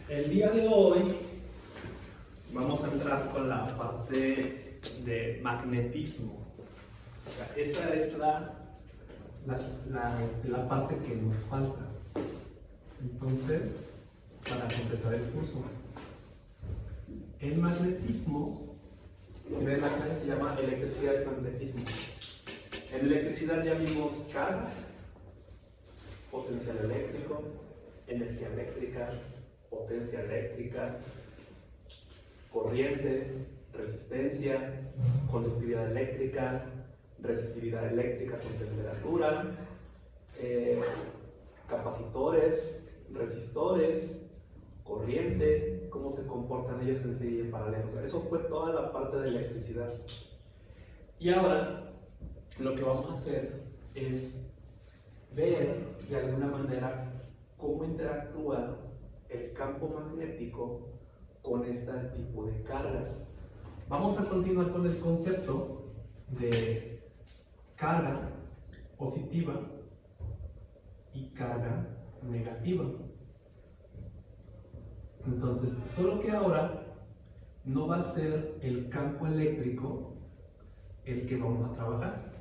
El día de hoy vamos a entrar con la parte de magnetismo. O sea, esa es la parte que nos falta. Entonces, para completar el curso, el magnetismo, si ven la clase, se llama electricidad y magnetismo. En electricidad ya vimos cargas, potencial eléctrico, energía eléctrica, potencia eléctrica, corriente, resistencia, conductividad eléctrica, resistividad eléctrica con temperatura, capacitores, resistores, corriente, cómo se comportan ellos en serie y en paralelo. O sea, eso fue toda la parte de electricidad. Y ahora lo que vamos a hacer es ver de alguna manera cómo interactúa el campo magnético con este tipo de cargas. Vamos a continuar con el concepto de carga positiva y carga negativa. Entonces, solo que ahora no va a ser el campo eléctrico el que vamos a trabajar.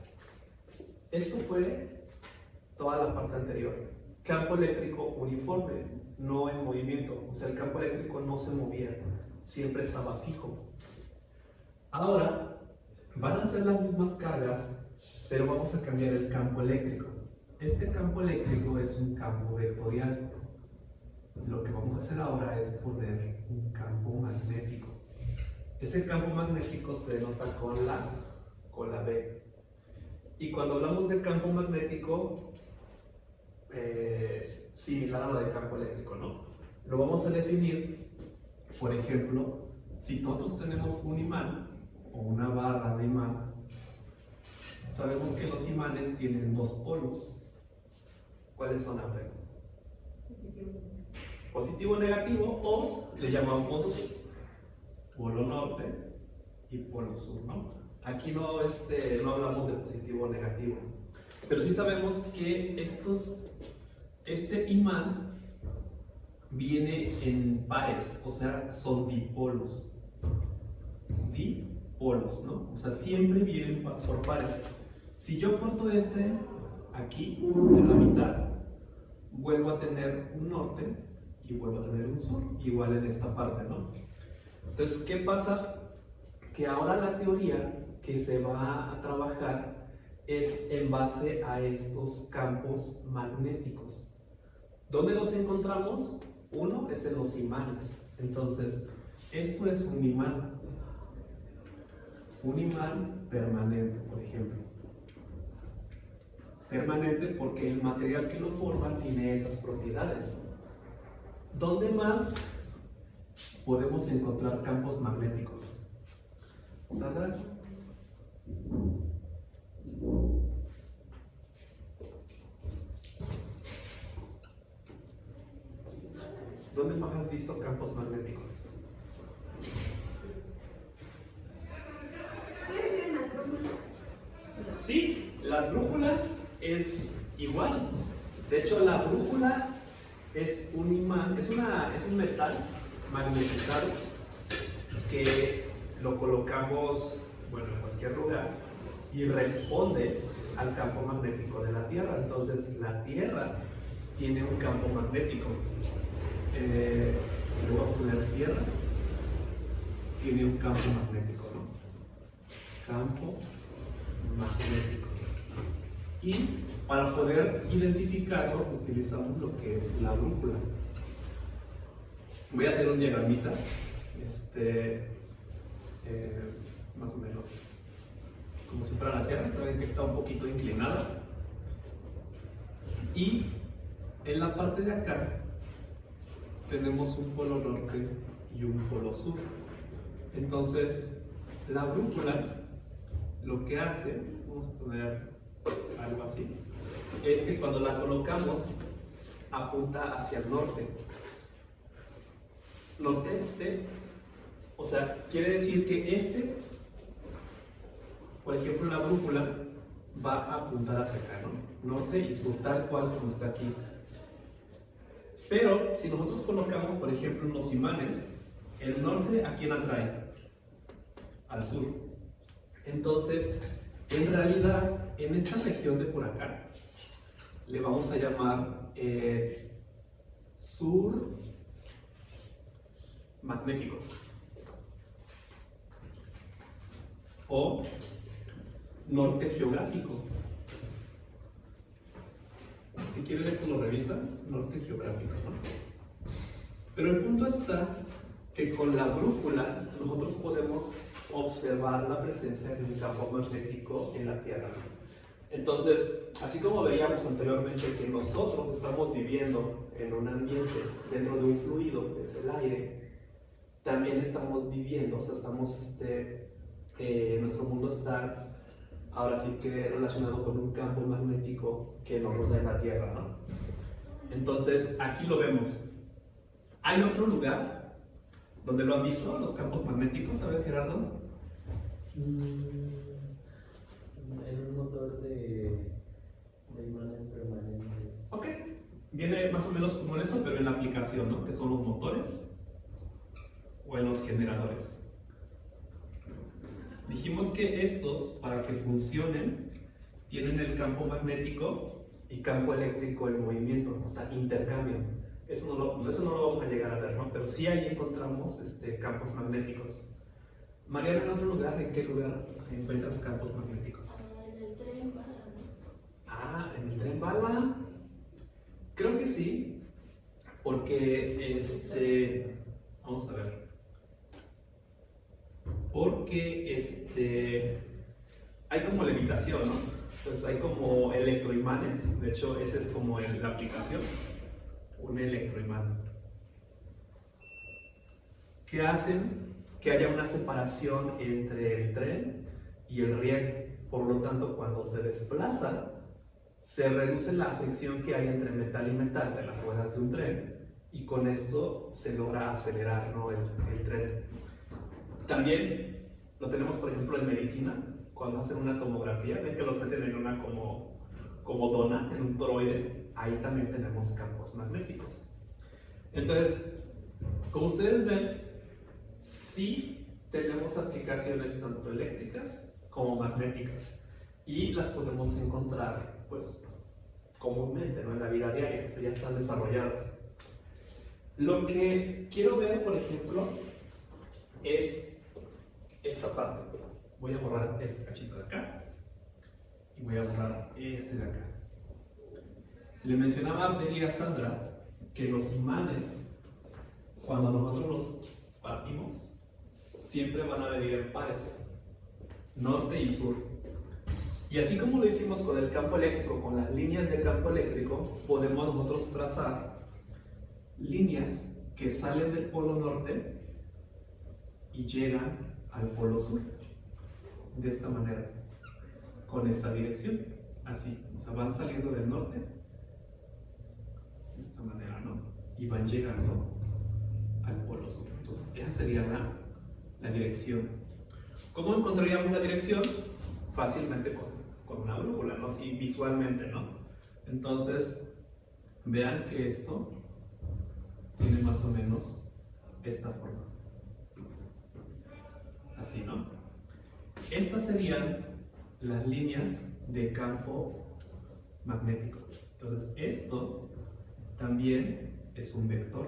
Esto fue toda la parte anterior. Campo eléctrico uniforme, no en movimiento. O sea, el campo eléctrico no se movía, siempre estaba fijo. Ahora van a ser las mismas cargas, pero vamos a cambiar el campo eléctrico. Este campo eléctrico es un campo vectorial. Lo que vamos a hacer ahora es poner un campo magnético. Ese campo magnético se denota con la B. Y cuando hablamos de campo magnético, es similar a lo de campo eléctrico, ¿no? Lo vamos a definir, por ejemplo, si nosotros tenemos un imán o una barra de imán, sabemos que los imanes tienen dos polos. ¿Cuáles son, André? Positivo, negativo, o le llamamos polo norte y polo sur, ¿no? Aquí no hablamos de positivo o negativo, pero sí sabemos que este imán viene en pares, o sea, son dipolos. Dipolos, ¿no? O sea, siempre vienen por pares. Si yo corto aquí, en la mitad, vuelvo a tener un norte y vuelvo a tener un sur, igual en esta parte, ¿no? Entonces, ¿qué pasa? Que ahora la teoría que se va a trabajar es en base a estos campos magnéticos. ¿Dónde los encontramos? Uno es en los imanes. Entonces, esto es un imán permanente, por ejemplo. Permanente porque el material que lo forma tiene esas propiedades. ¿Dónde más podemos encontrar campos magnéticos? ¿Sandra? ¿Dónde más has visto campos magnéticos? Sí, las brújulas es igual. De hecho, la brújula es un imán, es un metal magnetizado que lo colocamos, en cualquier lugar y responde al campo magnético de la Tierra. Entonces, la Tierra tiene un campo magnético. Le voy a poner Tierra, tiene un campo magnético, ¿no? Campo magnético. Y para poder identificarlo, utilizamos lo que es la brújula. Voy a hacer un diagramita, más o menos como si fuera la Tierra. Saben que está un poquito inclinada. Y en la parte de acá tenemos un polo norte y un polo sur. Entonces, la brújula lo que hace, vamos a poner algo así, es que cuando la colocamos apunta hacia el norte. Norte-este, o sea, quiere decir que por ejemplo, la brújula va a apuntar hacia acá, ¿no? Norte y sur, tal cual como está aquí. Pero si nosotros colocamos, por ejemplo, unos imanes, el norte, ¿a quién atrae? Al sur. Entonces, en realidad, en esta región de por acá, le vamos a llamar sur magnético o norte geográfico. Si quieren esto lo revisan, norte geográfico, ¿no? Pero el punto está que con la brújula nosotros podemos observar la presencia de un campo magnético en la Tierra. Entonces, así como veíamos anteriormente que nosotros estamos viviendo en un ambiente dentro de un fluido, que es el aire, también estamos viviendo, o sea, nuestro mundo está ahora sí que relacionado con un campo magnético que nos rodea en la Tierra, ¿no? Entonces, aquí lo vemos. ¿Hay otro lugar donde lo han visto, los campos magnéticos? A ver, Gerardo. En un motor de imanes permanentes. Ok, viene más o menos como en eso, pero en la aplicación, ¿no? Que son los motores o en los generadores. Dijimos que estos, para que funcionen, tienen el campo magnético y campo eléctrico en movimiento, o sea, intercambian. Eso no lo vamos a llegar a ver, ¿no? Pero sí ahí encontramos campos magnéticos. Mariana, ¿en otro lugar? ¿En qué lugar encuentras campos magnéticos? En el tren bala. Ah, ¿en el tren bala? Creo que sí, porque vamos a ver. Porque hay como levitación, ¿no? Entonces hay como electroimanes, de hecho esa es como la aplicación, un electroimán, que hacen que haya una separación entre el tren y el riel. Por lo tanto, cuando se desplaza, se reduce la fricción que hay entre metal y metal de las ruedas de un tren, y con esto se logra acelerar, ¿no? el tren. También lo tenemos, por ejemplo, en medicina, cuando hacen una tomografía, ven que los meten en una como dona, en un toroide, ahí también tenemos campos magnéticos. Entonces, como ustedes ven, sí tenemos aplicaciones tanto eléctricas como magnéticas, y las podemos encontrar, pues, comúnmente, ¿no? En la vida diaria, o sea, ya están desarrolladas. Lo que quiero ver, por ejemplo, es esta parte. Voy a borrar este cachito de acá y voy a borrar este de acá. Le mencionaba a Abdel y a Sandra que los imanes, cuando nosotros los partimos, siempre van a venir en pares, norte y sur. Y así como lo hicimos con el campo eléctrico, con las líneas de campo eléctrico, podemos nosotros trazar líneas que salen del polo norte y llegan al polo sur, de esta manera, con esta dirección, así, o sea, van saliendo del norte, de esta manera, ¿no? Y van llegando al polo sur. Entonces, esa sería la dirección. ¿Cómo encontraríamos la dirección? Fácilmente con una brújula, ¿no? Así visualmente, ¿no? Entonces, vean que esto tiene más o menos esta forma. Así, ¿no? Estas serían las líneas de campo magnético. Entonces, esto también es un vector.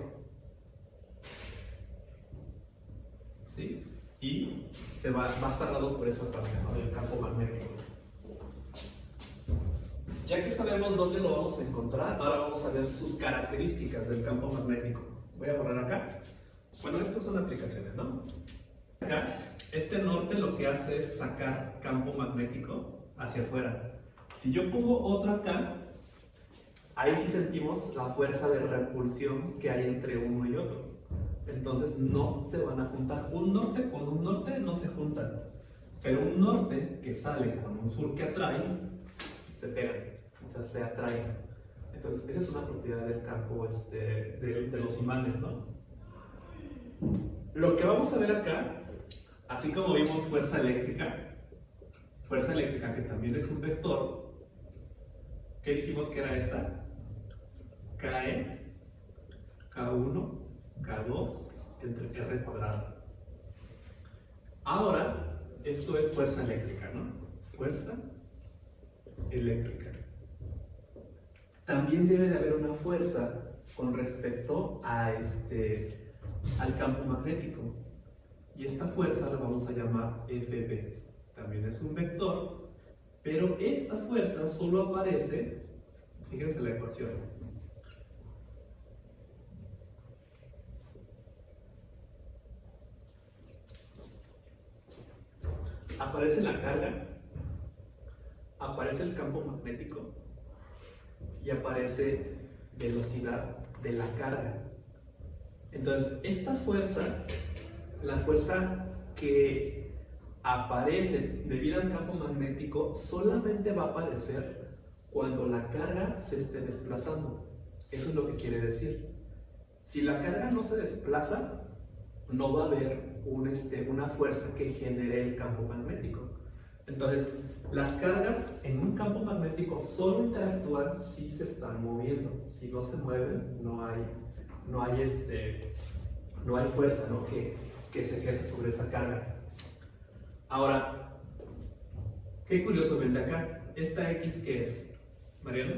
¿Sí? Y va a estar dado por esa parte, ¿no? Del campo magnético. Ya que sabemos dónde lo vamos a encontrar, ahora vamos a ver sus características del campo magnético. Voy a borrar acá. Bueno, estas son aplicaciones, ¿no? Acá, este norte lo que hace es sacar campo magnético hacia afuera. Si yo pongo otro acá, ahí sí sentimos la fuerza de repulsión que hay entre uno y otro. Entonces no se van a juntar. Un norte con un norte no se juntan. Pero un norte que sale con un sur que atrae, se pegan, o sea, se atraen. Entonces esa es una propiedad del campo de los imanes, ¿no? Lo que vamos a ver acá, así como vimos fuerza eléctrica que también es un vector, ¿qué dijimos que era esta? KE K1, K2 entre R cuadrado. Ahora, esto es fuerza eléctrica, ¿no? Fuerza eléctrica. También debe de haber una fuerza con respecto a al campo magnético. Y esta fuerza la vamos a llamar Fb. También es un vector, pero esta fuerza solo aparece, fíjense la ecuación. Aparece la carga, aparece el campo magnético y aparece velocidad de la carga. Entonces, esta fuerza, la fuerza que aparece debido al campo magnético, solamente va a aparecer cuando la carga se esté desplazando. Eso es lo que quiere decir. Si la carga no se desplaza, no va a haber una fuerza que genere el campo magnético. Entonces, las cargas en un campo magnético solo interactúan si se están moviendo. Si no se mueven, no hay fuerza, ¿no? que se ejerce sobre esa carga. Ahora, qué curioso ven de acá. ¿Esta X qué es, Mariana?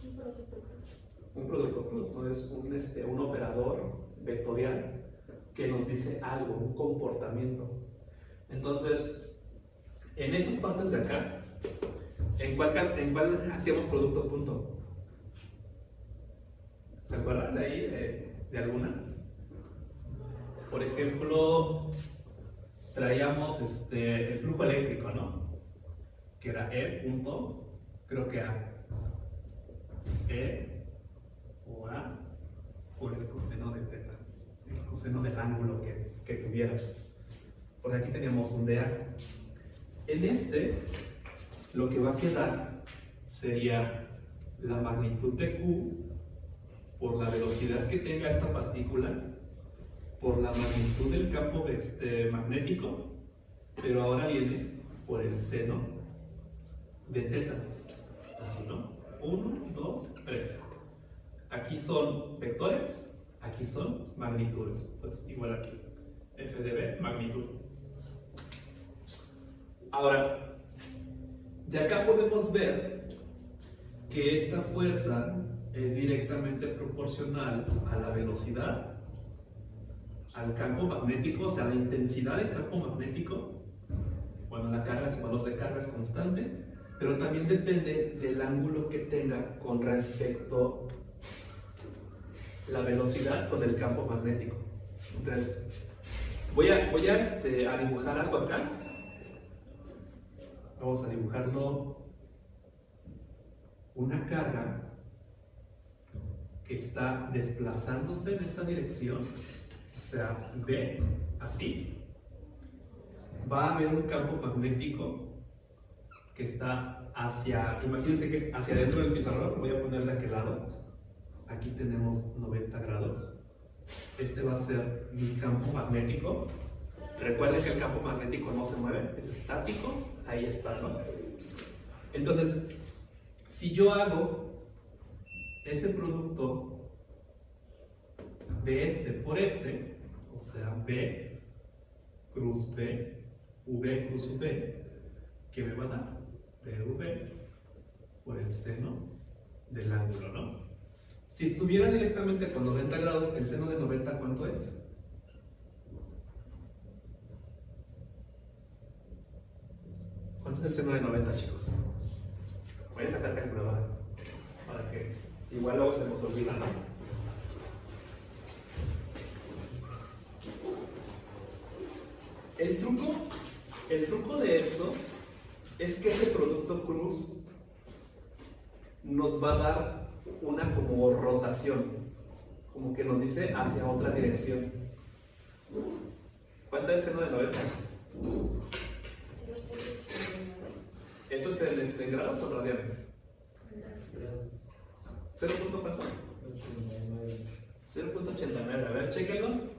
Un producto cruz. Un producto cruz, ¿no? Es un operador vectorial que nos dice algo, un comportamiento. Entonces, en esas partes de acá, ¿en cuál hacíamos producto punto? ¿Se acuerdan de ahí, de alguna? Por ejemplo, traíamos el flujo eléctrico, ¿no? Que era E punto, creo que A. E o A por el coseno de teta, el coseno del ángulo que tuviera. Por aquí teníamos un dA. En lo que va a quedar sería la magnitud de Q por la velocidad que tenga esta partícula, por la magnitud del campo magnético, pero ahora viene por el seno de teta. Así, ¿no? 1, 2, 3. Aquí son vectores, aquí son magnitudes. Entonces, igual aquí. F de B, magnitud. Ahora, de acá podemos ver que esta fuerza es directamente proporcional a la velocidad, al campo magnético, o sea, la intensidad del campo magnético. Bueno, la carga, su valor de carga es constante, pero también depende del ángulo que tenga con respecto la velocidad con el campo magnético. Entonces, voy a dibujar algo acá. Vamos a dibujarlo, una carga que está desplazándose en esta dirección, o sea, B, así. Va a haber un campo magnético que está imagínense que es hacia adentro del pizarrón. Voy a ponerle a aquel lado. Aquí tenemos 90 grados. Este va a ser mi campo magnético. Recuerden que el campo magnético no se mueve, es estático. Ahí está, ¿no? Entonces, si yo hago ese producto de por o sea, B cruz B, V cruz V, ¿qué me va a dar? PV por el seno del ángulo, ¿no? Si estuviera directamente con 90 grados, el seno de 90, ¿cuánto es? ¿Cuánto es el seno de 90, chicos? Voy a sacar calculadora para que igual luego se nos olvida, ¿no? El truco de esto es que ese producto cruz nos va a dar una como rotación, como que nos dice hacia otra dirección. ¿Cuánto es el seno de 90? ¿Eso es en grados o radianes? ¿0 punto cuánto? 0.89. A ver, chéquenlo.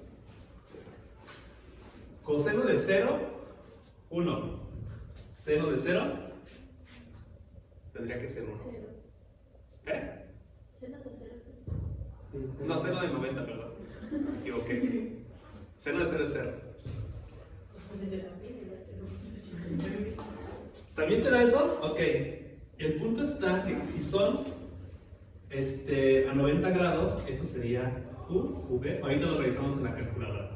Coseno de 0, 1. Seno de 0, tendría que ser 1. Cero. ¿Eh? Seno de cero. Sí, sí. No, seno de 90, perdón. Me equivoqué. Seno de 0 es 0. ¿También te da eso? Ok. El punto está que si son a 90 grados, eso sería Q, V. Ahorita lo revisamos en la calculadora.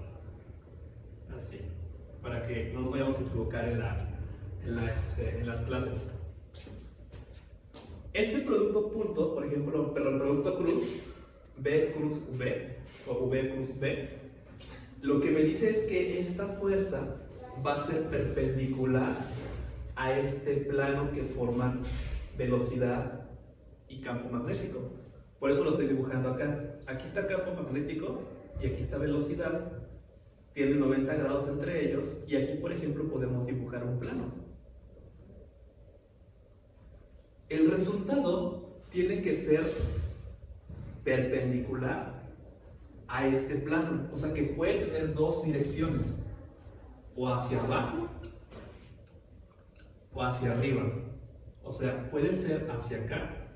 Así. Para que no nos vayamos a equivocar en las clases. Este producto punto, por ejemplo, pero el producto cruz, B cruz V, o V cruz V, lo que me dice es que esta fuerza va a ser perpendicular a este plano que forman velocidad y campo magnético. Por eso lo estoy dibujando acá. Aquí está campo magnético y aquí está velocidad. Tiene 90 grados entre ellos y aquí, por ejemplo, podemos dibujar un plano. El resultado tiene que ser perpendicular a este plano, o sea que puede tener dos direcciones, o hacia abajo o hacia arriba. O sea, puede ser hacia acá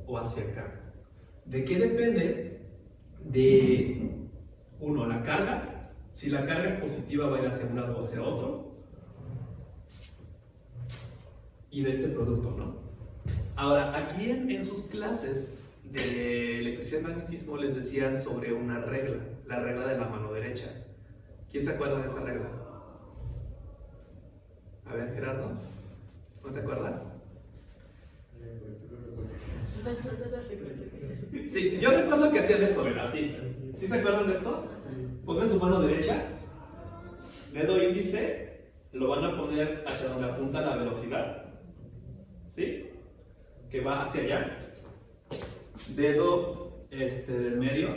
o hacia acá. ¿De qué depende? De, uno, la carga. Si la carga es positiva va a ir hacia un lado o hacia otro. Y de este producto, ¿no? Ahora, aquí en sus clases de electricidad y magnetismo les decían sobre una regla, la regla de la mano derecha. ¿Quién se acuerda de esa regla? A ver, Gerardo, ¿no te acuerdas? Sí, yo recuerdo que hacían esto, ¿verdad? Sí. ¿Sí se acuerdan de esto? Pongan su mano derecha, dedo índice, lo van a poner hacia donde apunta la velocidad, ¿sí? Que va hacia allá. Dedo del medio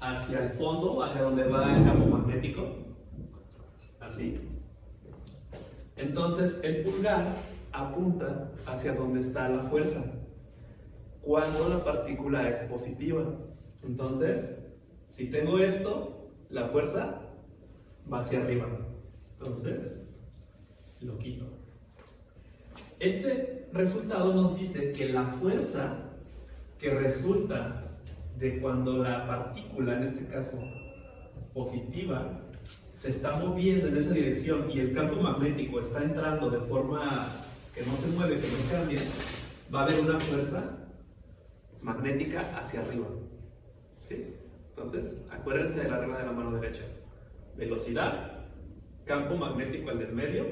hacia el fondo, hacia donde va el campo magnético, así. Entonces el pulgar apunta hacia donde está la fuerza cuando la partícula es positiva. Entonces, si tengo esto, la fuerza va hacia arriba. Entonces, lo quito. Este resultado nos dice que la fuerza que resulta de cuando la partícula, en este caso positiva, se está moviendo en esa dirección y el campo magnético está entrando de forma que no se mueve, que no cambia, va a haber una fuerza magnética hacia arriba. ¿Sí? Entonces, acuérdense de la regla de la mano derecha. Velocidad, campo magnético al del medio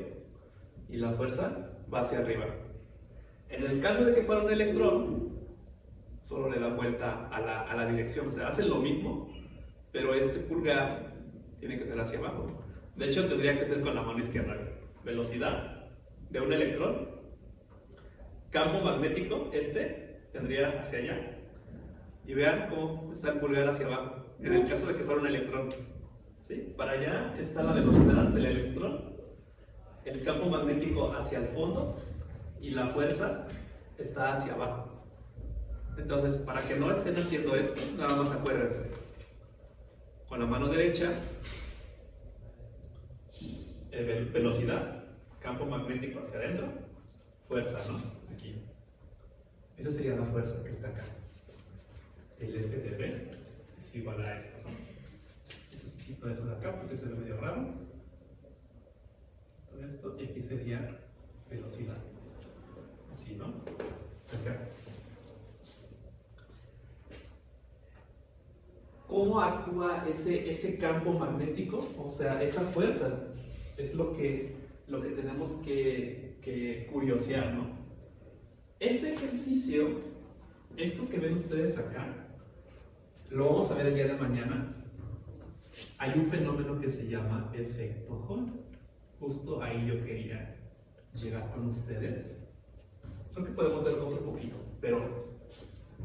y la fuerza va hacia arriba. En el caso de que fuera un electrón, solo le da vuelta a la dirección, o sea, hace lo mismo, pero este pulgar tiene que ser hacia abajo. De hecho, tendría que ser con la mano izquierda. Velocidad de un electrón, campo magnético, tendría hacia allá. Y vean cómo está el pulgar hacia abajo, en el caso de que fuera un electrón. ¿Sí? Para allá está la velocidad del electrón, el campo magnético hacia el fondo y la fuerza está hacia abajo. Entonces, para que no estén haciendo esto, nada más acuérdense. Con la mano derecha, velocidad, campo magnético hacia adentro, fuerza, ¿no? Aquí. Esa sería la fuerza que está acá. El F de B es igual a esto, ¿no? Entonces quito eso de acá porque se ve medio raro. Todo esto, y aquí sería velocidad. Así, ¿no? Acá. ¿Cómo actúa ese campo magnético? O sea, esa fuerza es lo que tenemos que curiosear, ¿no? Este ejercicio, esto que ven ustedes acá, lo vamos a ver el día de mañana. Hay un fenómeno que se llama efecto Hall. Justo ahí yo quería llegar con ustedes. Creo que podemos ver otro poquito, pero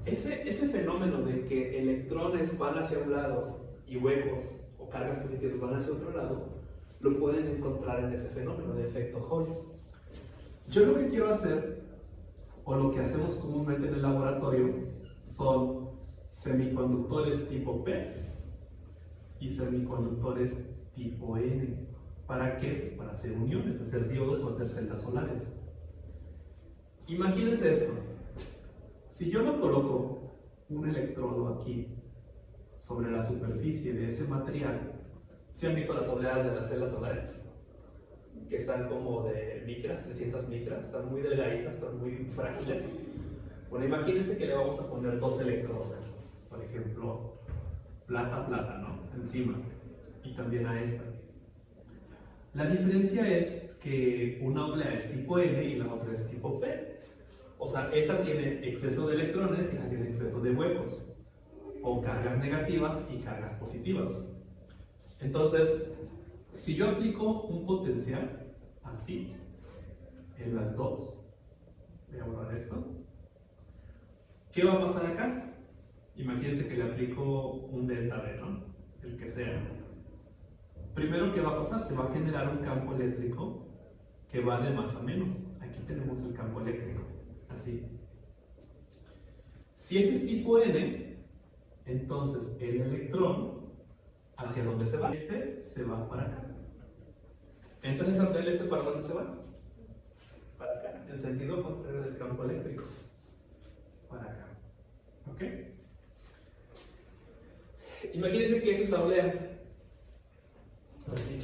ese fenómeno de que electrones van hacia un lado y huecos o cargas positivas van hacia otro lado, lo pueden encontrar en ese fenómeno de efecto Hall. Yo lo que quiero hacer, o lo que hacemos comúnmente en el laboratorio, son semiconductores tipo P y semiconductores tipo N. ¿Para qué? Pues para hacer uniones, hacer diodos o hacer celdas solares. Imagínense esto. Si yo lo coloco un electrodo aquí sobre la superficie de ese material, ¿sí han visto las obleas de las células solares? Que están como de micras, 300 micras, están muy delgaditas, están muy frágiles. Bueno, imagínense que le vamos a poner dos electrodos aquí, por ejemplo, plata, ¿no? Encima, y también a esta. La diferencia es que una oblea es tipo N y la otra es tipo P. O sea, esta tiene exceso de electrones y esta tiene exceso de huecos, o cargas negativas y cargas positivas. Entonces, si yo aplico un potencial así en las dos, voy a borrar esto, ¿qué va a pasar acá? Imagínense que le aplico un delta V, ¿no? El que sea. Primero, ¿qué va a pasar? Se va a generar un campo eléctrico que va de más a menos. Aquí tenemos el campo eléctrico, así. Si ese es tipo N, entonces el electrón, ¿hacia dónde se va? Este se va para acá. Entonces, ¿el este para dónde se va? Para acá, en sentido contrario del campo eléctrico. Para acá. ¿Ok? Imagínense que esa es la oblea. Así.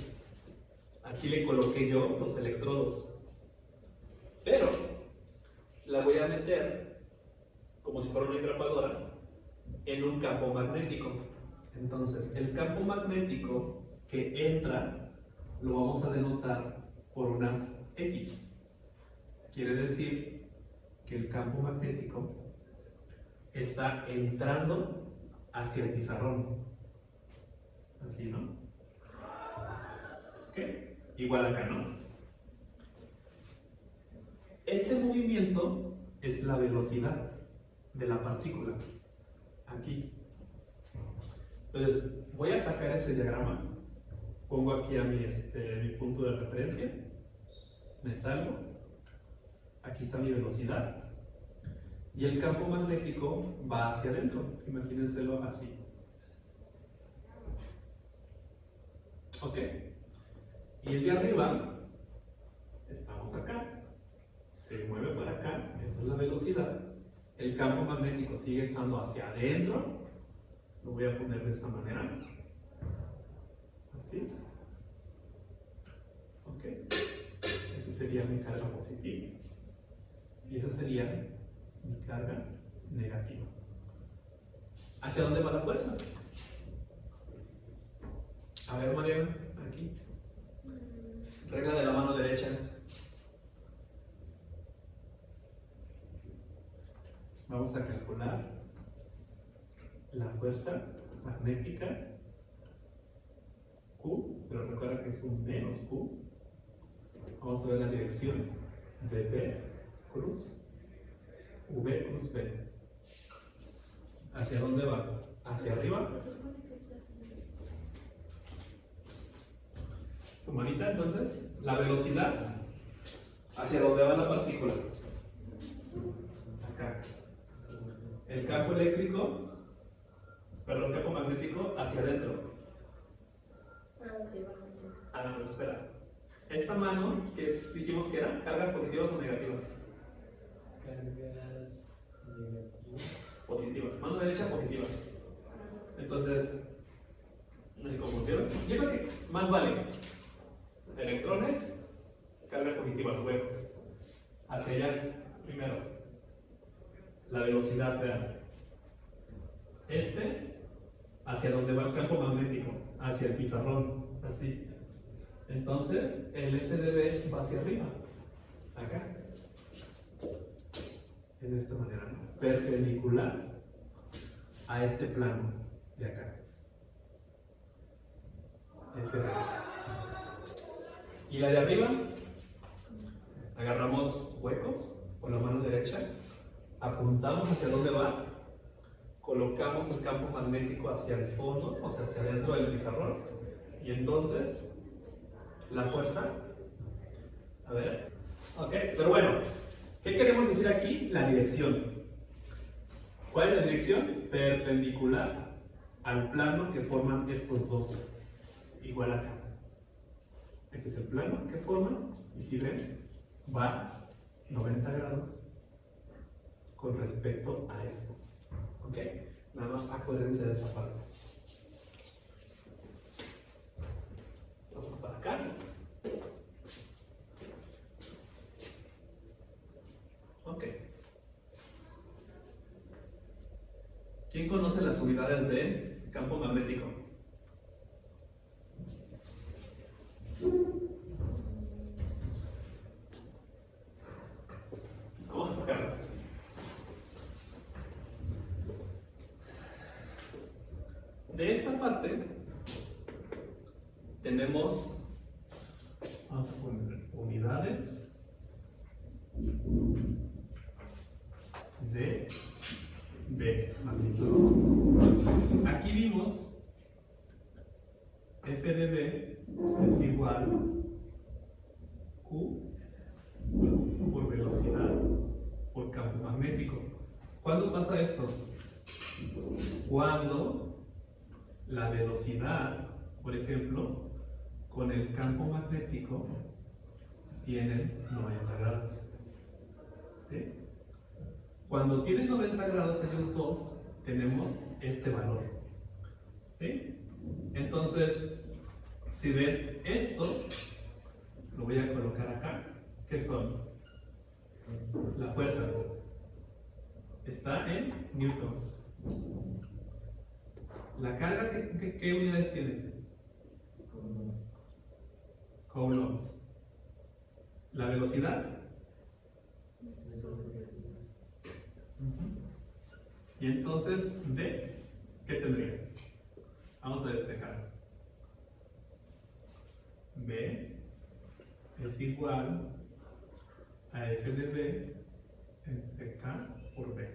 Aquí le coloqué yo los electrodos. Pero la voy a meter como si fuera una engrapadora en un campo magnético. Entonces, el campo magnético que entra lo vamos a denotar por unas X. Quiere decir que el campo magnético está entrando hacia el pizarrón. Así, ¿no? ¿Ok? Igual acá, ¿no? Este movimiento es la velocidad de la partícula. Aquí. Entonces, voy a sacar ese diagrama. Pongo aquí a mi punto de referencia. Me salgo. Aquí está mi velocidad. Y el campo magnético va hacia adentro. Imagínenselo así. ¿Ok? Y el de arriba, estamos acá. Se mueve para acá. Esa es la velocidad. El campo magnético sigue estando hacia adentro. Lo voy a poner de esta manera. Así. ¿Ok? Esta sería mi carga positiva. Y esa sería mi carga negativa. ¿Hacia dónde va la fuerza? A ver, Mariana, aquí. Regla de la mano derecha. Vamos a calcular la fuerza magnética Q, pero recuerda que es un menos Q. Vamos a ver la dirección de V cruz B. ¿Hacia dónde va? ¿Hacia arriba? Tu manita, entonces, la velocidad, ¿hacia dónde va la partícula? Acá. El campo eléctrico, perdón, campo magnético, hacia adentro. Ah, no, espera. Esta mano, que dijimos que era, ¿cargas positivas o negativas? Cargas negativas. Positivas. Mano derecha, positivas. Entonces, no sé cómo quiero. Yo creo que más vale electrones, cargas positivas, huecos. Hacia allá, primero. La velocidad, vean. Hacia donde va el campo magnético, hacia el pizarrón, así. Entonces, el F de B va hacia arriba, acá. En esta manera, ¿no? Perpendicular a este plano de acá. F de B. Y la de arriba, agarramos huecos con la mano derecha, apuntamos hacia dónde va, colocamos el campo magnético hacia el fondo, o sea, hacia adentro del pizarrón, y entonces la fuerza, a ver, ok, pero bueno, ¿qué queremos decir aquí? La dirección. ¿Cuál es la dirección? Perpendicular al plano que forman estos dos, igual acá. Este es el plano que forman, y si ven, va 90 grados con respecto a esto. ¿Ok? Nada más acuérdense de esa parte. Vamos para acá. Ok. ¿Quién conoce las unidades de campo magnético? Vamos a sacarlas. De esta parte tenemos, vamos a poner unidades de magnitud. Aquí vimos F de B es igual Q por velocidad por campo magnético. ¿Cuándo pasa esto? Cuando la velocidad, por ejemplo, con el campo magnético tienen 90 grados. ¿Sí? Cuando tienen 90 grados ellos dos, tenemos este valor. ¿Sí? Entonces, si ven esto, lo voy a colocar acá. ¿Qué son? La fuerza está en newtons. La carga, ¿qué unidades tiene? Coulombs. La velocidad. Y entonces, D, ¿qué tendría? Vamos a despejar. B es igual a F de B entre K por B.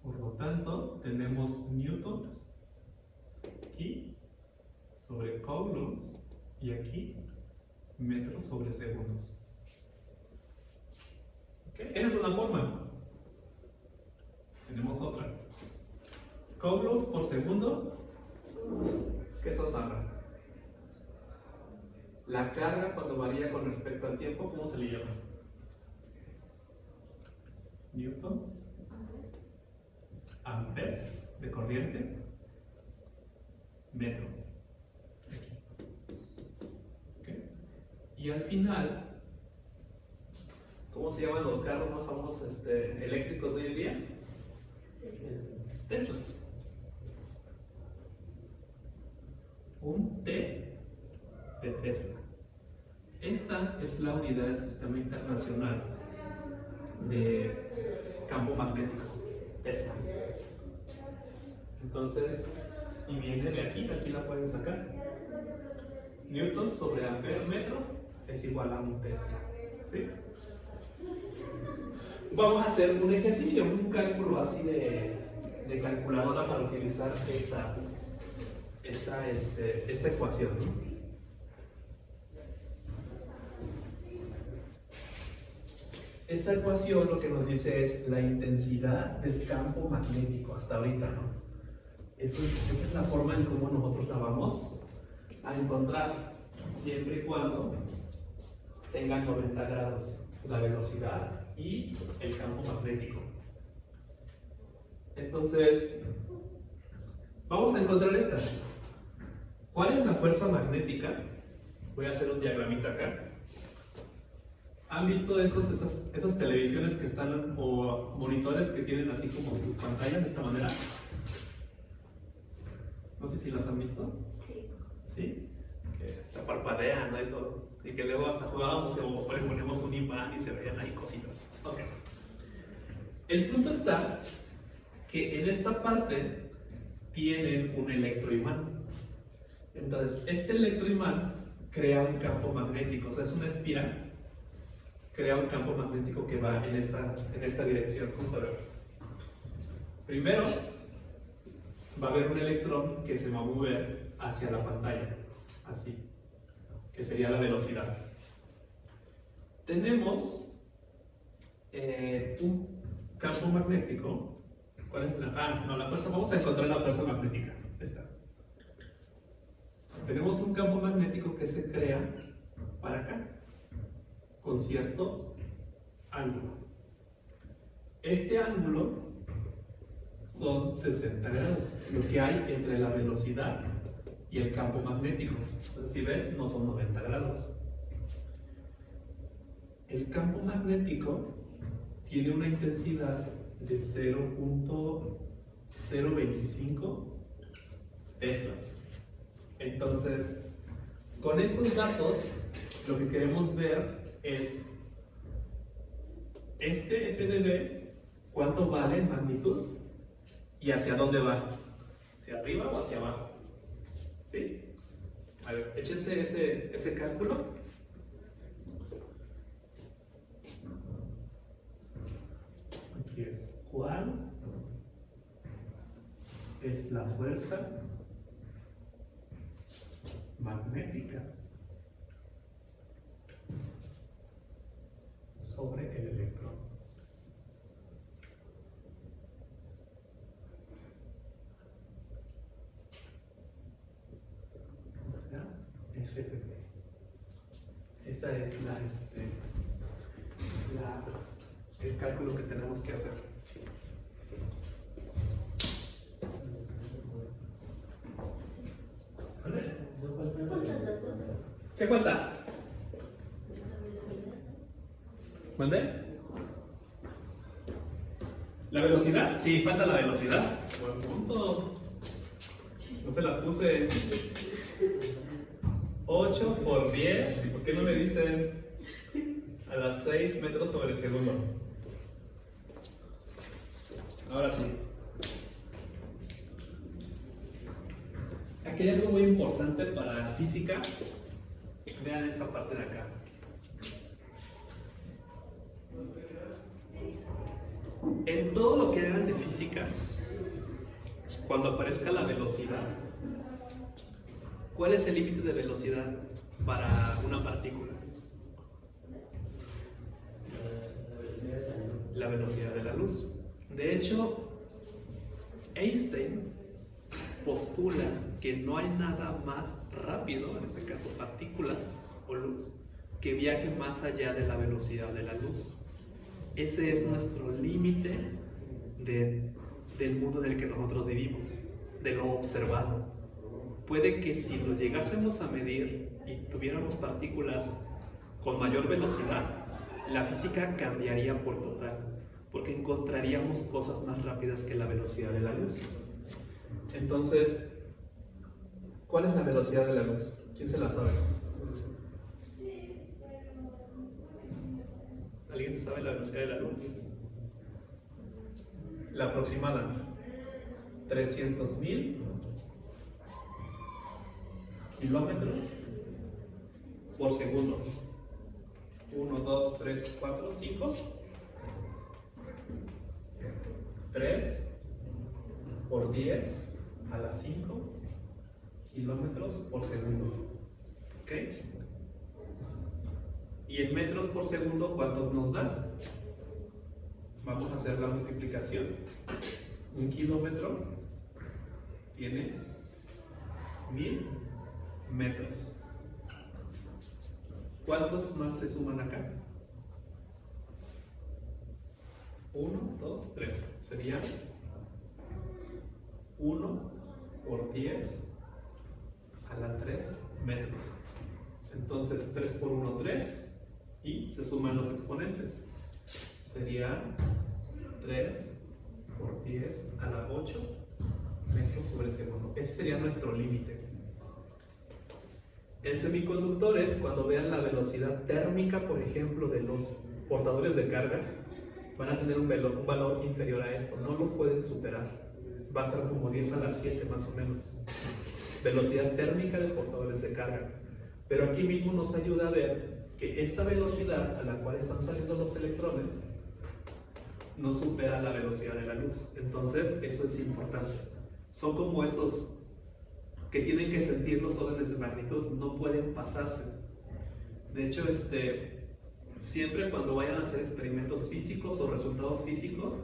Por lo tanto, tenemos newtons aquí sobre coulombs y aquí metros sobre segundos. ¿Okay? Esa es una forma. Tenemos otra. Coulombs por segundo. ¿Qué son, Sandra? La carga cuando varía con respecto al tiempo, ¿cómo se le llama? Newtons. Amperes de corriente. Metro. Aquí. ¿Okay? Y al final, ¿cómo se llaman los carros más famosos eléctricos de hoy en día? Teslas. Un T de Tesla. Esta es la unidad del Sistema Internacional de Campo Magnético, Tesla. Entonces, y viene de aquí la pueden sacar. Newton sobre ampere metro es igual a un Tesla. ¿Sí? Vamos a hacer un ejercicio, un cálculo así de calculadora para utilizar esta ecuación, ¿no? Esa ecuación lo que nos dice es la intensidad del campo magnético hasta ahorita, ¿no? Esa es la forma en cómo nosotros la vamos a encontrar, siempre y cuando tengan 90 grados la velocidad y el campo magnético. Entonces, vamos a encontrar esta. ¿Cuál es la fuerza magnética? Voy a hacer un diagramita acá. ¿Han visto esas televisiones que están, o monitores que tienen así como sus pantallas de esta manera? No sé si las han visto. Sí. ¿Sí? Que te parpadean, ¿no? Y todo. Y que luego hasta jugábamos o le ponemos un imán y se veían ahí cositas. Ok. El punto está que en esta parte tienen un electroimán. Entonces, este electroimán crea un campo magnético, o sea, es una espiral. Crea un campo magnético que va en esta dirección. Vamos a ver. Primero, va a haber un electrón que se va a mover hacia la pantalla, así, que sería la velocidad. Tenemos un campo magnético. ¿Cuál es la fuerza? Vamos a encontrar la fuerza magnética. Esta. Tenemos un campo magnético que se crea para acá, con cierto ángulo. Este ángulo son 60 grados, lo que hay entre la velocidad y el campo magnético. Entonces, si ven, no son 90 grados. El campo magnético tiene una intensidad de 0.025 teslas. Entonces, con estos datos, lo que queremos ver es este FDB, cuánto vale en magnitud y hacia dónde va, hacia arriba o hacia abajo. ¿Sí? A ver, échense ese cálculo. Aquí es cuál es la fuerza magnética sobre el electrón. O sea, FPP. Esa es el cálculo que tenemos que hacer. ¿Vale? ¿Cuántas las dos? ¿Qué falta? ¿Mande? ¿La velocidad? Sí, falta la velocidad. Buen punto. No se las puse. 8 por 10. ¿Y por qué no me dicen a las 6 metros sobre segundo? Ahora sí. Aquí hay algo muy importante para la física. Vean esta parte de acá. En todo lo que hagan de física, cuando aparezca la velocidad, ¿cuál es el límite de velocidad para una partícula? La velocidad de la luz. De hecho, Einstein postula que no hay nada más rápido, en este caso partículas o luz, que viaje más allá de la velocidad de la luz. Ese es nuestro límite del mundo en el que nosotros vivimos, de lo observado. Puede que si lo llegásemos a medir y tuviéramos partículas con mayor velocidad, la física cambiaría por total, porque encontraríamos cosas más rápidas que la velocidad de la luz. Entonces, ¿cuál es la velocidad de la luz? ¿Quién se la sabe? ¿Alguien sabe la velocidad de la luz? La aproximada, 300.000 kilómetros por segundo. 1, 2, 3, 4, 5. 3 por 10 a la 5 kilómetros por segundo. ¿Ok? Y en metros por segundo, ¿cuánto nos da? Vamos a hacer la multiplicación. 1 kilómetro tiene 1000 metros. ¿Cuántos más le suman acá? 1, 2, 3. Sería 1 por 10 a la 3 metros. Entonces 3 por 1, 3. Y se suman los exponentes. Sería 3 por 10 a la 8 metros sobre segundo. Ese sería nuestro límite. En semiconductores, cuando vean la velocidad térmica, por ejemplo, de los portadores de carga, van a tener un valor inferior a esto. No los pueden superar. Va a estar como 10 a la 7 más o menos. Velocidad térmica de portadores de carga. Pero aquí mismo nos ayuda a ver que esta velocidad a la cual están saliendo los electrones no supera la velocidad de la luz. Entonces, eso es importante. Son como esos que tienen que sentir los órdenes de magnitud, no pueden pasarse. De hecho, siempre cuando vayan a hacer experimentos físicos o resultados físicos,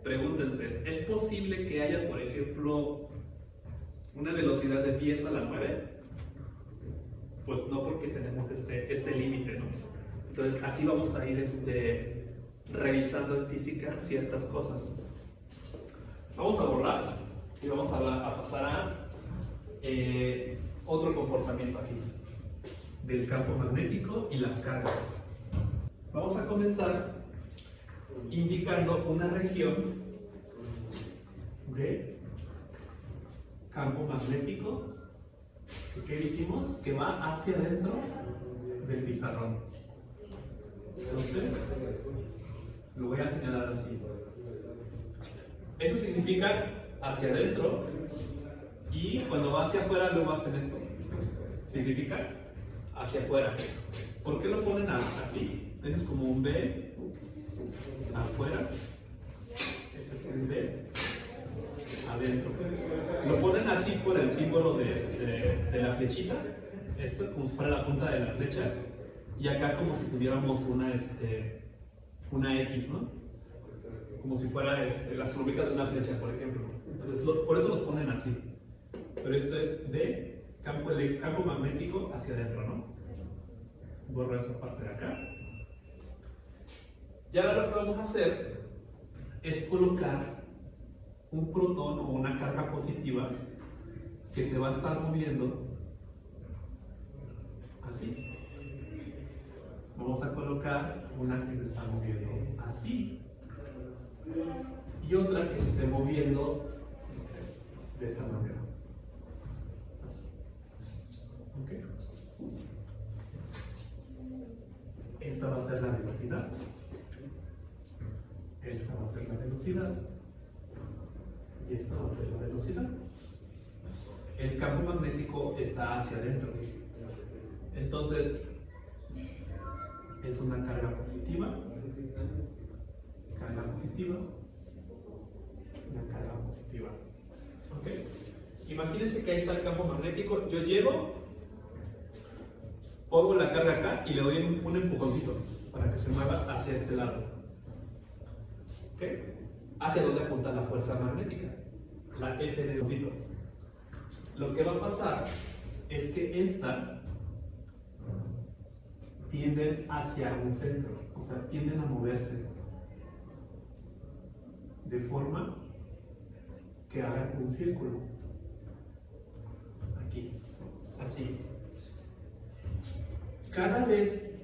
pregúntense, ¿es posible que haya, por ejemplo, una velocidad de 10 a la 9? Pues no, porque tenemos este límite, ¿no? Entonces, así vamos a ir revisando en física ciertas cosas. Vamos a borrar y vamos a pasar a otro comportamiento aquí del campo magnético y las cargas. Vamos a comenzar indicando una región de campo magnético que dijimos que va hacia adentro del pizarrón. Entonces, lo voy a señalar así. Eso significa hacia adentro, y cuando va hacia afuera luego hacen esto. Significa hacia afuera. ¿Por qué lo ponen así? Ese es como un B afuera. Ese es un B adentro. Lo ponen así por el símbolo de la flechita. Esto como si fuera la punta de la flecha. Y acá como si tuviéramos una X, ¿no? Como si fuera las curvitas de una flecha, por ejemplo. Entonces, por eso los ponen así. Pero esto es de campo magnético hacia adentro, ¿no? Borro esa parte de acá. Y ahora lo que vamos a hacer es colocar un protón o una carga positiva que se va a estar moviendo así. Vamos a colocar una que se está moviendo así y otra que se esté moviendo, no sé, de esta manera. Así. ¿Okay? Esta va a ser la velocidad. Esta va a ser la velocidad. Y esta va a ser la velocidad. El campo magnético está hacia adentro. Entonces, es una carga positiva, una carga positiva. ¿Ok? Imagínense que ahí está el campo magnético. Yo llego, pongo la carga acá y le doy un empujoncito para que se mueva hacia este lado. ¿Ok? ¿Hacia dónde apunta la fuerza magnética? La F de osito. Lo que va a pasar es que esta tienden hacia un centro, o sea, tienden a moverse de forma que hagan un círculo. Aquí, así. Cada vez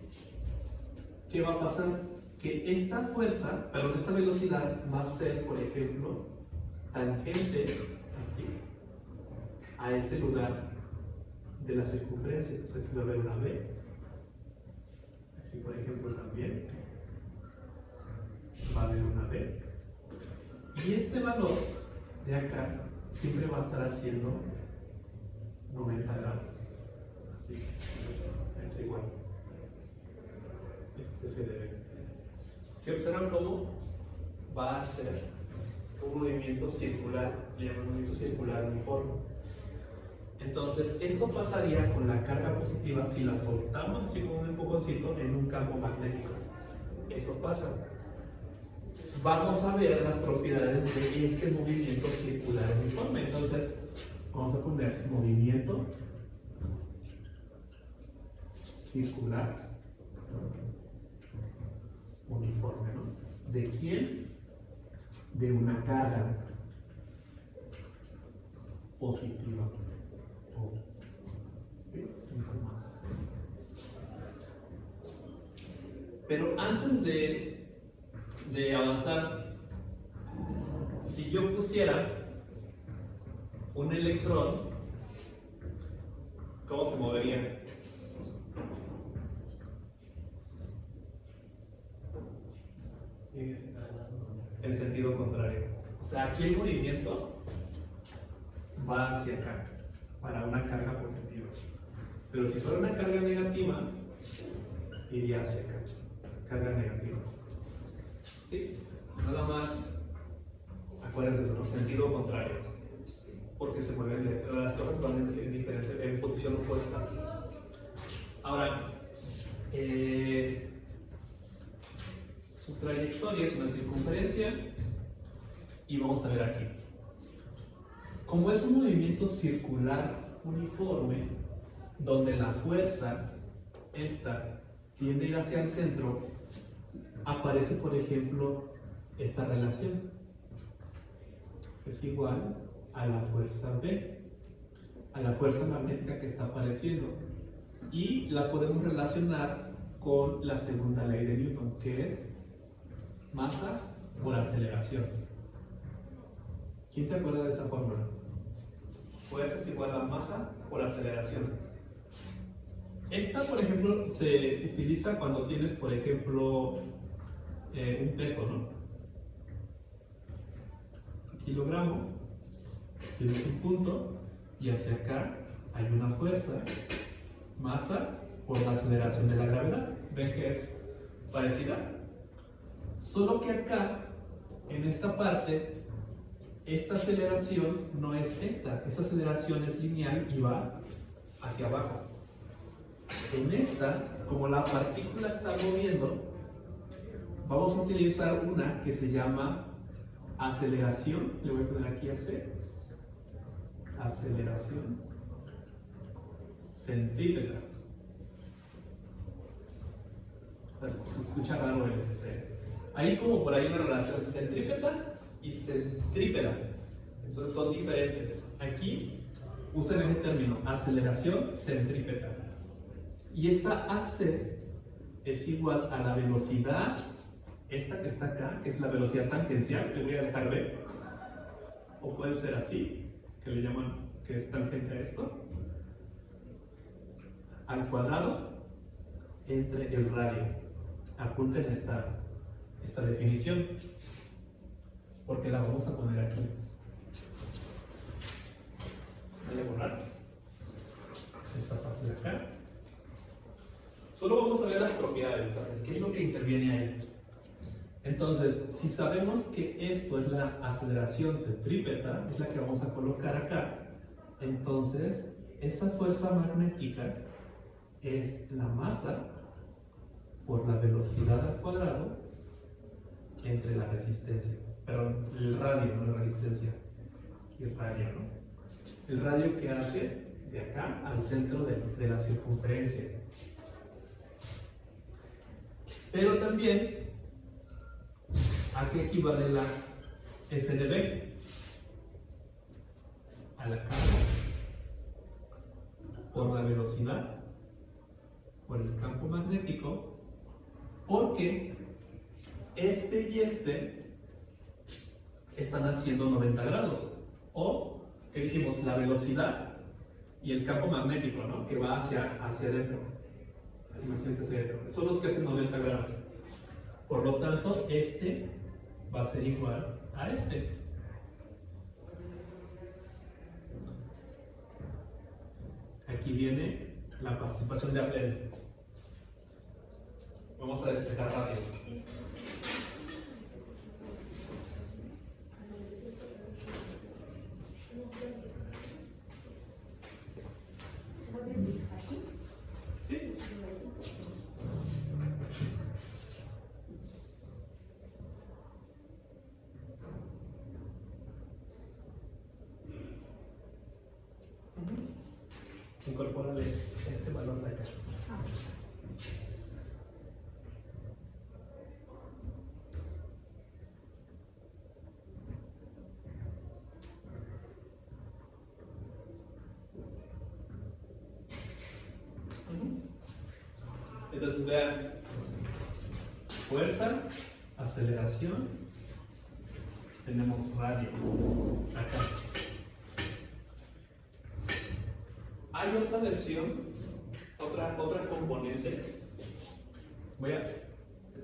que va a pasar que esta fuerza, perdón, esta velocidad va a ser, por ejemplo, tangente, así, a ese lugar de la circunferencia. Entonces aquí va a haber una B. Aquí, por ejemplo, también va a haber una B. Y este valor de acá siempre va a estar haciendo 90 grados. Así. Aquí igual. Este es F de B. Si observan cómo va a ser un movimiento circular, le llaman movimiento circular uniforme. Entonces, esto pasaría con la carga positiva si la soltamos así con un empujoncito en un campo magnético. Eso pasa. Vamos a ver las propiedades de este movimiento circular uniforme. Entonces, vamos a poner movimiento circular uniforme, ¿no? ¿De quién? De una carga positiva. ¿Sí? Más. Pero antes de avanzar, si yo pusiera un electrón, ¿cómo se movería? En sentido contrario. O sea, aquí el movimiento va hacia acá para una carga positiva. Pero si fuera una carga negativa, iría hacia acá. Carga negativa. ¿Sí? Nada más acuérdense, ¿no? Sentido contrario. Porque se mueven, las cosas van en posición opuesta. Ahora, su trayectoria es una circunferencia y vamos a ver aquí. Como es un movimiento circular uniforme, donde la fuerza, esta, tiende a ir hacia el centro, aparece, por ejemplo, esta relación. es igual a la fuerza B, a la fuerza magnética que está apareciendo. Y la podemos relacionar con la segunda ley de Newton, que es masa por aceleración. ¿Quién se acuerda de esa fórmula? Fuerza es igual a masa por aceleración. Esta, por ejemplo, se utiliza cuando tienes, por ejemplo, un peso, ¿no? Un kilogramo, tienes un punto y hacia acá hay una fuerza, masa por la aceleración de la gravedad. ¿Ven que es parecida? Solo que acá, en esta parte, esta aceleración no es esta aceleración es lineal y va hacia abajo. En esta, como la partícula está moviendo, vamos a utilizar una que se llama aceleración. Le voy a poner aquí AC, aceleración centrípeta. Se escucha raro Hay como por ahí una relación centrípeta y centrípeta. Entonces son diferentes. Aquí usan el término aceleración centrípeta. Y esta AC es igual a la velocidad, esta que está acá, que es la velocidad tangencial, le voy a dejar B. O puede ser así, que le llaman que es tangente a esto, al cuadrado entre el radio. Apunten esta definición, porque la vamos a poner aquí. Voy a borrar esta parte de acá. Solo vamos a ver las propiedades, a ver qué es lo que interviene ahí. Entonces, si sabemos que esto es la aceleración centrípeta, es la que vamos a colocar acá, entonces esa fuerza magnética es la masa por la velocidad al cuadrado entre la resistencia. Perdón, el radio, no la resistencia. Y el radio, ¿no? El radio que hace de acá al centro de la circunferencia. Pero también, ¿a qué equivale la F de B? A la carga por la velocidad, por el campo magnético, porque este y este están haciendo 90 grados. O, ¿qué dijimos? La velocidad y el campo magnético, ¿no? Que va hacia adentro. Imagínense hacia adentro. Son los que hacen 90 grados. Por lo tanto, este va a ser igual a este. Aquí viene la participación de Abel. Vamos a despejar rápido. ¿Sí? Incorpórale este valor de acá. Entonces vean, fuerza, aceleración, tenemos radio acá. Hay otra versión, otra componente. Voy a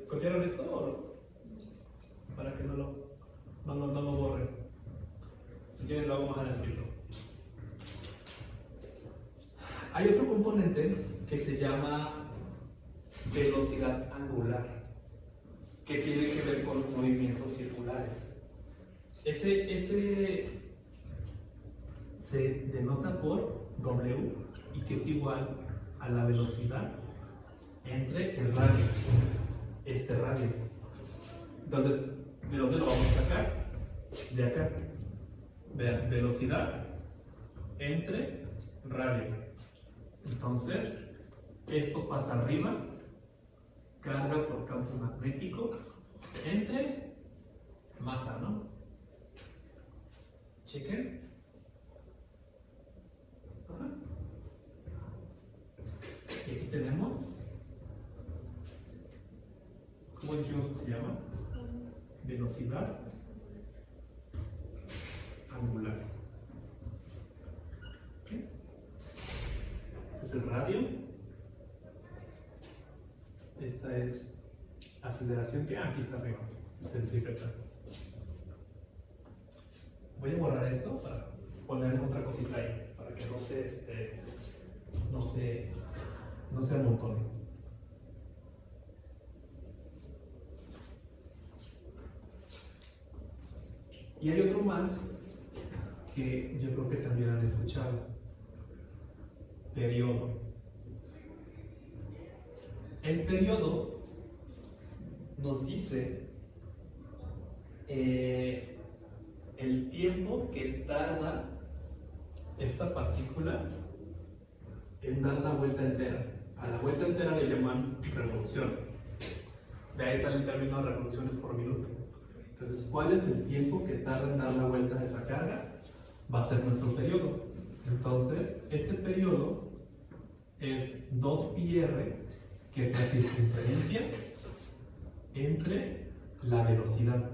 copiaron esto o no? Para que no lo borren. Si quieren lo hago más adelantito. Hay otro componente que se llama velocidad angular, que tiene que ver con movimientos circulares. Ese se denota por W y que es igual a la velocidad entre el radio, este radio. Entonces, ¿de dónde lo vamos a sacar? De acá. Vean, velocidad entre radio. Entonces, esto pasa arriba, carga por campo magnético entre masa, ¿no? Chequen. Ajá. Y aquí tenemos, ¿cómo dijimos que se llama? Velocidad angular. ¿Ok? Este es el radio. Esta es aceleración que aquí está arriba, centrípeta. Voy a borrar esto para poner otra cosita ahí, para que no se amontone. Y hay otro más que yo creo que también han escuchado: periodo. El periodo nos dice el tiempo que tarda esta partícula en dar la vuelta entera. A la vuelta entera le llaman revolución. De ahí sale el término revoluciones por minuto. Entonces, ¿cuál es el tiempo que tarda en dar la vuelta a esa carga? Va a ser nuestro periodo. Entonces, este periodo es 2πr, que es la circunferencia entre la velocidad.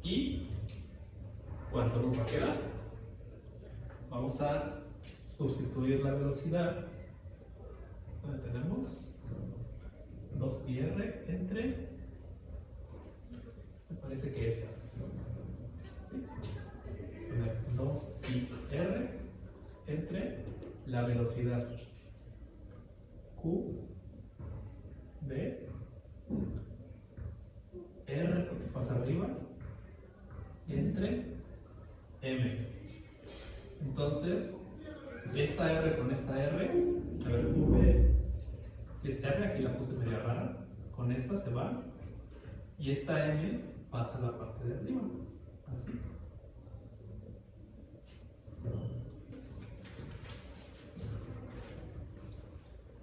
¿Y cuánto nos va a quedar? Vamos a sustituir la velocidad. ¿Dónde tenemos? 2πr entre, me parece que esta. ¿Sí? 2πr entre la velocidad q de r, porque pasa arriba, entre m. Entonces, esta r con esta r, a ver, v, esta r aquí la puse media rara, con esta se va, y esta m pasa a la parte de arriba, así.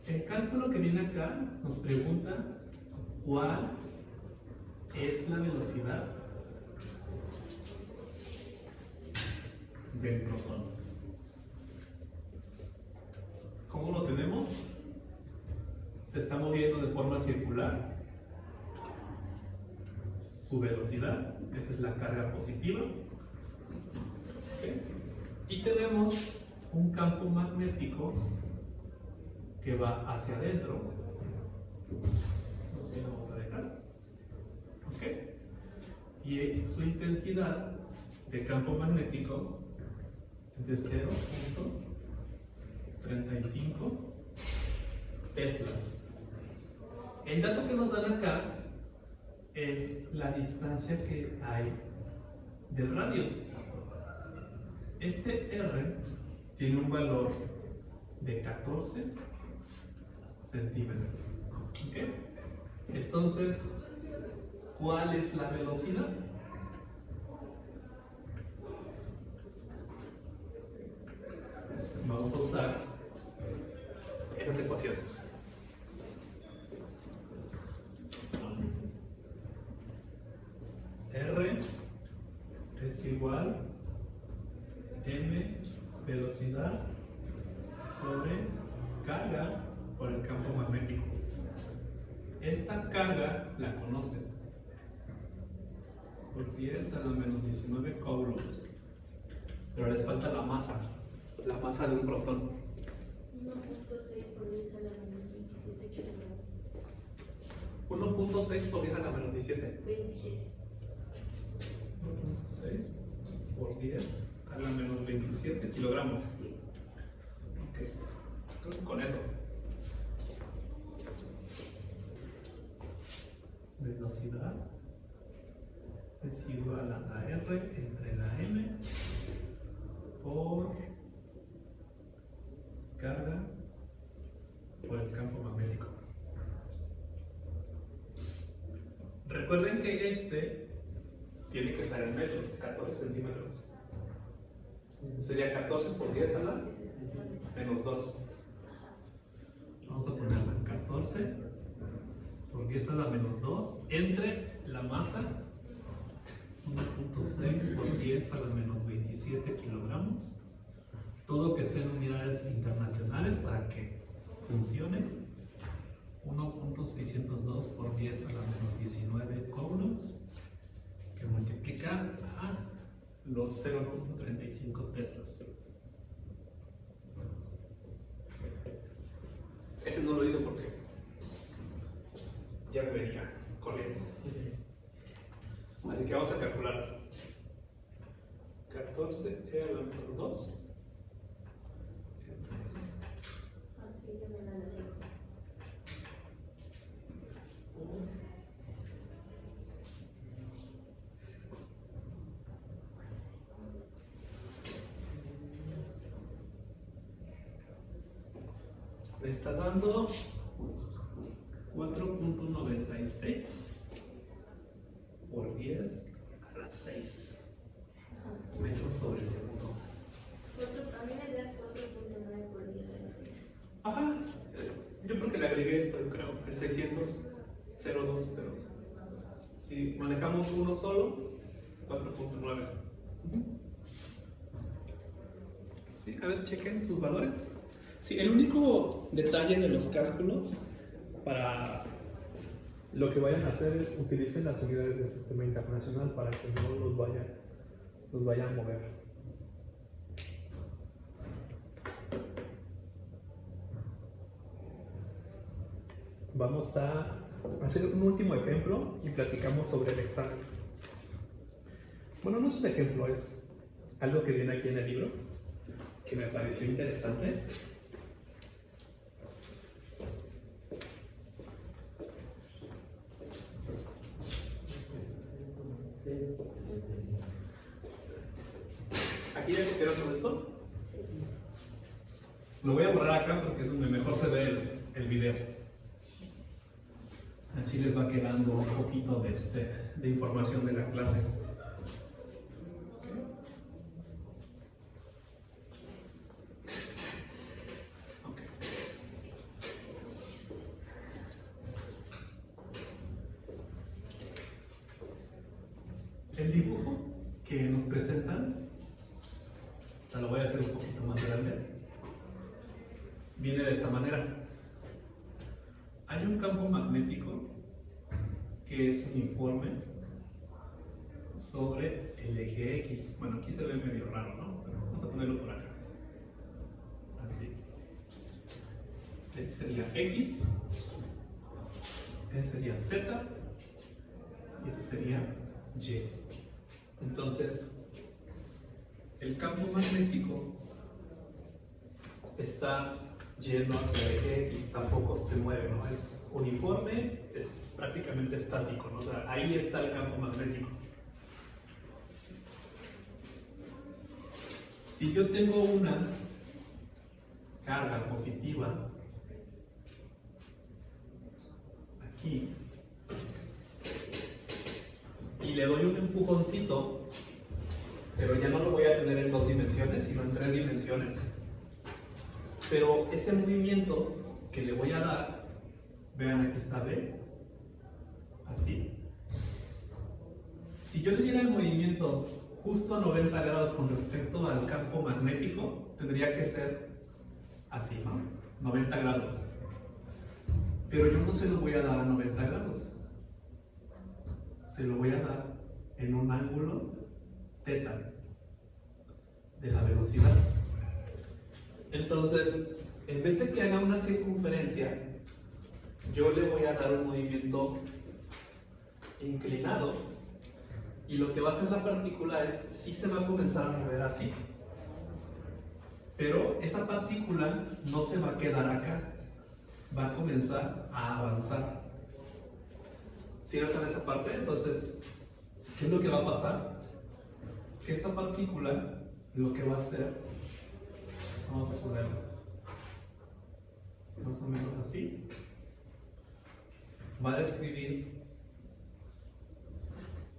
El cálculo que viene acá nos pregunta cuál es la velocidad del protón. ¿Cómo lo tenemos? Se está moviendo de forma circular. Su velocidad, esa es la carga positiva. ¿Okay? Y tenemos un campo magnético que va hacia adentro. Así lo vamos a dejar. ¿Okay? Y su intensidad de campo magnético es de 0.35 teslas. El dato que nos dan acá es la distancia que hay del radio. Este R tiene un valor de 14 centímetros. ¿Okay? Entonces, ¿cuál es la velocidad? Vamos a usar estas ecuaciones. R es igual m velocidad sobre carga por el campo magnético. Esta carga la conocen por 10 a la menos 19 coulombs, pero les falta la masa de un protón. 1.6 por 10 a la menos 27 kilogramos. 1.6 por 10 a la menos 17. 27. 1.6 por 10 a la menos 27 kilogramos. Ok, creo que con eso. Velocidad es igual a la R entre la M por carga por el campo magnético. Recuerden que este tiene que estar en metros, 14 centímetros. Sería 14 por 10 a la menos 2. Vamos a ponerla en 14 por 10 a la menos 2 entre la masa. 1.6 por 10 a la menos 27 kilogramos. Todo que esté en unidades internacionales para que funcione. 1.602 por 10 a la menos 19 coulombs, que multiplica a los 0.35 teslas. Ese no lo hice porque ya me venía corriendo. Así que vamos a calcular 14 e a la menos 2. Así que me dan así. Me está dando 4.96 por 10 a la 6 metros sobre segundo. A mí me da 4.9 por 10 a la 6. Ajá, yo creo que le agregué esto, creo, el 600.02, pero si manejamos uno solo, 4.9. Sí, a ver, chequen sus valores. Sí, el único detalle de los cálculos para lo que vayan a hacer es utilicen las unidades del sistema internacional para que no los vayan a mover. Vamos a hacer un último ejemplo y platicamos sobre el examen. Bueno, no es un ejemplo, es algo que viene aquí en el libro que me pareció interesante. ¿Aquí ya copiaron todo esto? Lo voy a borrar acá porque es donde mejor se ve el video. Así les va quedando un poquito de información de la clase. El dibujo que nos presentan, o sea, lo voy a hacer un poquito más grande, viene de esta manera. Hay un campo magnético que es uniforme sobre el eje X. Bueno, aquí se ve medio raro, ¿no? Pero vamos a ponerlo por acá. Así. Ese sería X, ese sería Z y ese sería Y. Entonces, el campo magnético está yendo hacia el eje X, tampoco se mueve, ¿no? Es uniforme, es prácticamente estático, ¿no? O sea, ahí está el campo magnético. Si yo tengo una carga positiva aquí y le doy un empujoncito, pero ya no lo voy a tener en 2 dimensiones, sino en 3 dimensiones. Pero ese movimiento que le voy a dar, vean, aquí está B, así. Si yo le diera el movimiento justo a 90 grados con respecto al campo magnético, tendría que ser así, ¿no? 90 grados. Pero yo no se lo voy a dar a 90 grados. Se lo voy a dar en un ángulo θ de la velocidad. Entonces, en vez de que haga una circunferencia, yo le voy a dar un movimiento inclinado y lo que va a hacer la partícula es, sí se va a comenzar a mover así, pero esa partícula no se va a quedar acá, va a comenzar a avanzar. ¿Sí notan esa parte? Entonces, ¿qué es lo que va a pasar? Que esta partícula lo que va a hacer, vamos a ponerlo más o menos así, va a describir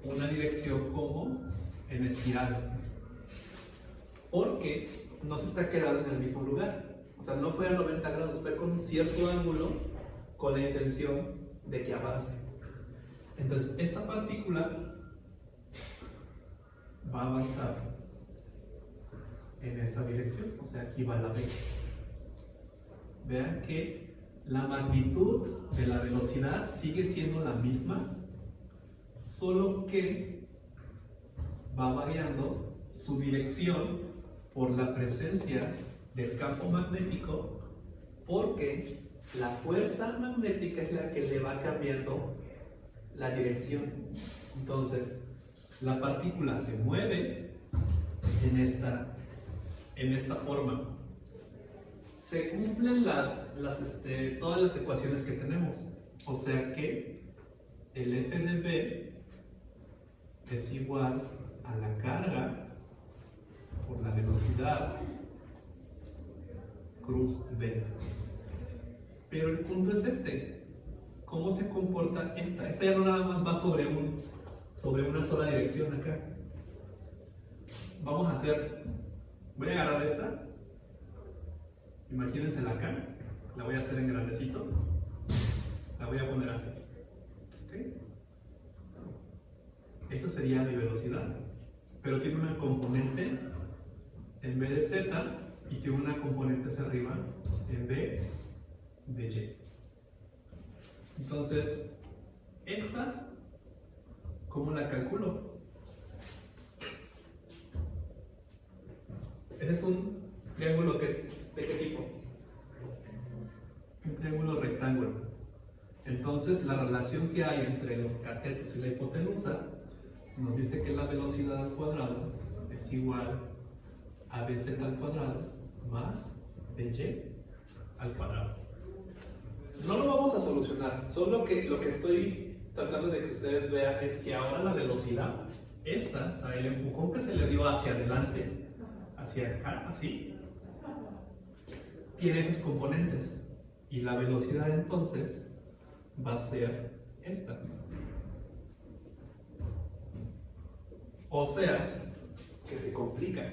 una dirección como en espiral, porque no se está quedando en el mismo lugar, o sea, no fue a 90 grados, fue con un cierto ángulo con la intención de que avance. Entonces, esta partícula va a avanzar en esta dirección, o sea, aquí va la B. Vean que la magnitud de la velocidad sigue siendo la misma, solo que va variando su dirección por la presencia del campo magnético, porque la fuerza magnética es la que le va cambiando la dirección. Entonces, la partícula se mueve en esta forma. Se cumplen todas las ecuaciones que tenemos. O sea que el F de B es igual a la carga por la velocidad cruz B. Pero el punto es este. ¿Cómo se comporta esta? Esta ya no nada más va sobre una sola dirección acá. Voy a agarrar esta. Imagínensela acá. La voy a hacer en grandecito. La voy a poner así. ¿Okay? Esa sería mi velocidad. Pero tiene una componente en vez de Z y tiene una componente hacia arriba en B de Y. Entonces, esta, ¿cómo la calculo? Este es un triángulo ¿de qué tipo? Un triángulo rectángulo. Entonces, la relación que hay entre los catetos y la hipotenusa nos dice que la velocidad al cuadrado es igual a bz al cuadrado más by al cuadrado. No lo vamos a solucionar, solo que lo que estoy tratando de que ustedes vean es que ahora la velocidad, o sea, el empujón que se le dio hacia adelante, hacia acá, así, tiene esos componentes. Y la velocidad entonces va a ser esta. O sea, que se complica,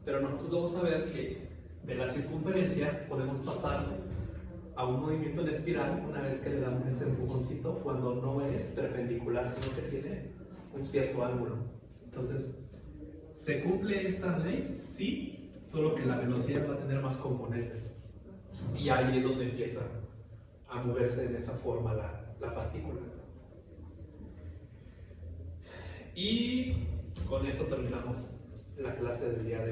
pero nosotros vamos a ver que de la circunferencia podemos pasar a un movimiento en espiral una vez que le damos ese empujoncito cuando no es perpendicular, sino que tiene un cierto ángulo. Entonces, ¿se cumple esta ley? Sí, solo que la velocidad va a tener más componentes. Y ahí es donde empieza a moverse en esa forma la partícula. Y con eso terminamos la clase del día de hoy.